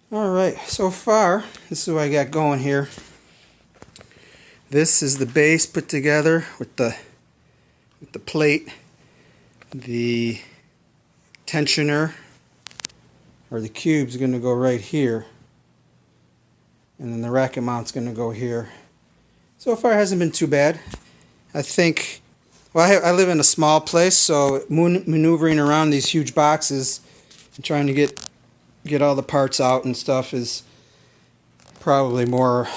Alright, so far, this is what I got going here. This is the base put together with the plate, the tensioner, or the cube is going to go right here, and then the racket mount's going to go here. So far, it hasn't been too bad. I think, well, I live in a small place, so maneuvering around these huge boxes and trying to get all the parts out and stuff is probably more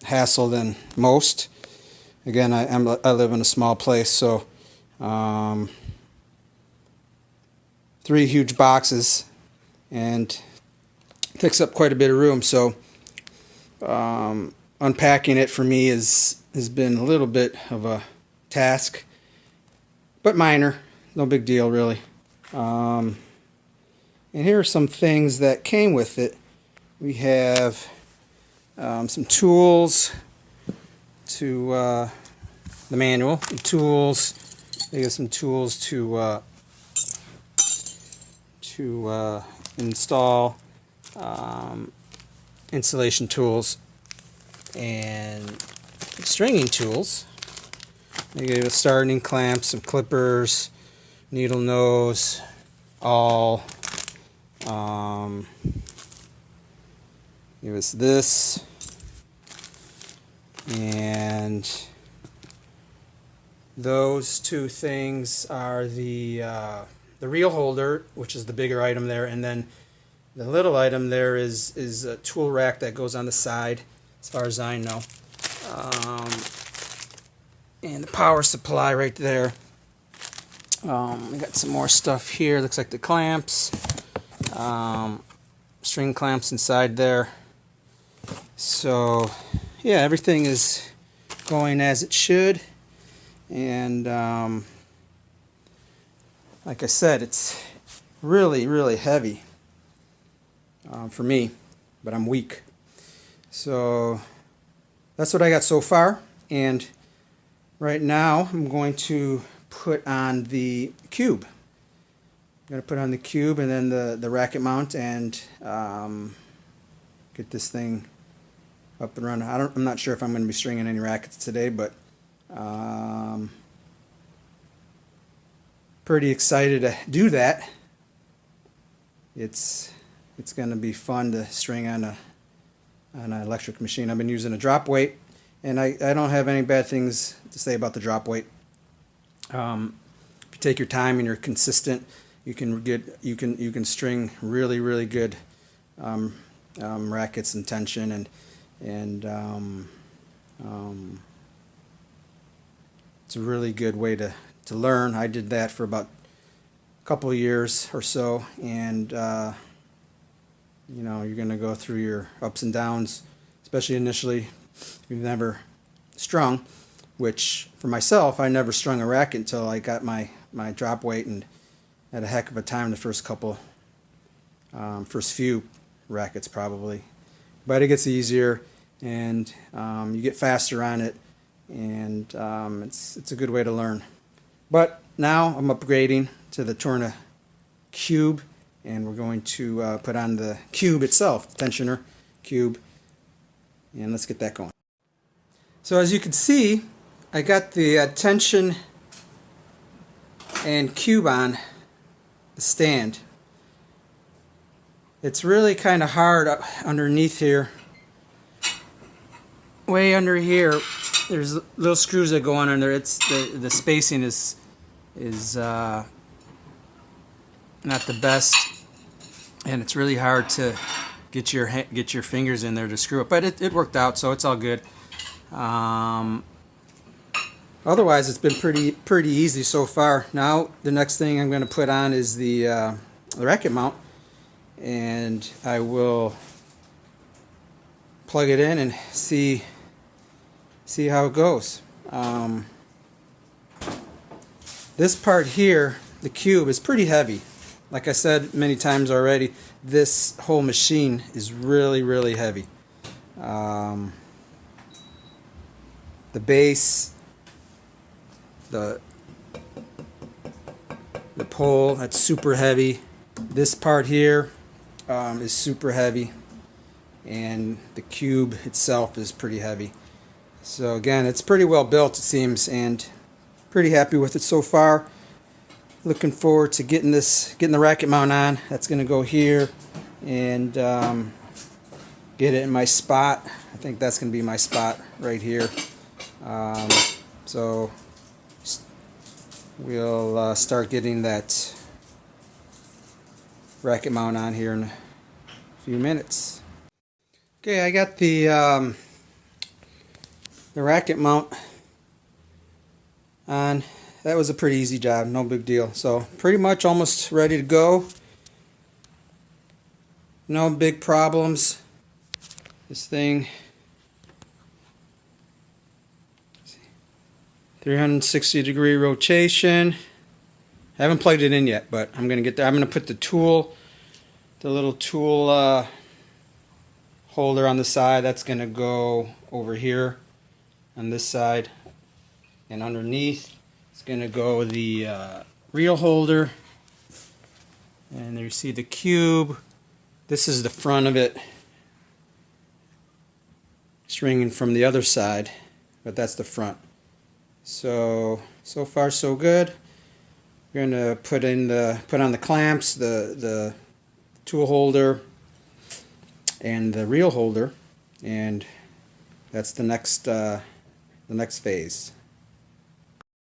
hassle than most. Again, I live in a small place, so 3 huge boxes and takes up quite a bit of room. So unpacking it for me has been a little bit of a task, but minor, no big deal really. And here are some things that came with it. We have some tools to the manual, tools. They got some tools to install, installation tools, and stringing tools. They gave us starting clamps, some clippers, needle nose, awl. Give us this, and those 2 things are the reel holder, which is the bigger item there, and then the little item there is a tool rack that goes on the side, as far as I know, and the power supply right there. We got some more stuff here. Looks like the clamps, string clamps inside there. So yeah, everything is going as it should, and like I said, it's really heavy for me, but I'm weak. So that's what I got so far, and right now I'm going to put on the cube. I'm going to put on the cube and then the racket mount, and get this thing up and running. I'm not sure if I'm going to be stringing any rackets today, but pretty excited to do that. It's going to be fun to string on an electric machine. I've been using a drop weight, and I don't have any bad things to say about the drop weight. If you take your time and you're consistent, you can string really good rackets and tension, and it's a really good way to learn. I did that for about a couple of years or so, and you know, you're going to go through your ups and downs, especially initially if you've never strung, which for myself, I never strung a racket until I got my drop weight, and had a heck of a time the first few rackets probably. But it gets easier, and you get faster on it, and it's a good way to learn. But now I'm upgrading to the Tourna Cube, and we're going to put on the cube itself, the tensioner cube, and let's get that going. So as you can see, I got the tension and cube on the stand. It's really kind of hard underneath here. Way under here, there's little screws that go on under. It's the spacing is not the best, and it's really hard to get your fingers in there to screw it. But it worked out, so it's all good. Otherwise, it's been pretty easy so far. Now the next thing I'm going to put on is the racket mount, and I will plug it in and see how it goes. This part here, the cube, is pretty heavy. Like I said many times already, this whole machine is really heavy. The base, the pole, that's super heavy. This part here is super heavy, and the cube itself is pretty heavy. So again, it's pretty well built, it seems, and pretty happy with it so far. Looking forward to getting the racket mount on. That's going to go here, and get it in my spot. I think that's going to be my spot right here. So we'll start getting that racket mount on here in a few minutes. Okay, I got the racket mount on. That was a pretty easy job, no big deal. So pretty much almost ready to go. No big problems. This thing, 360-degree rotation. Haven't plugged it in yet, but I'm gonna get there. I'm gonna put the little tool holder on the side. That's gonna go over here on this side, and underneath it's gonna go the reel holder. And there you see the cube. This is the front of it. Stringing from the other side, but that's the front. So far so good. We're gonna put on the clamps, the tool holder, and the reel holder, and that's the next phase.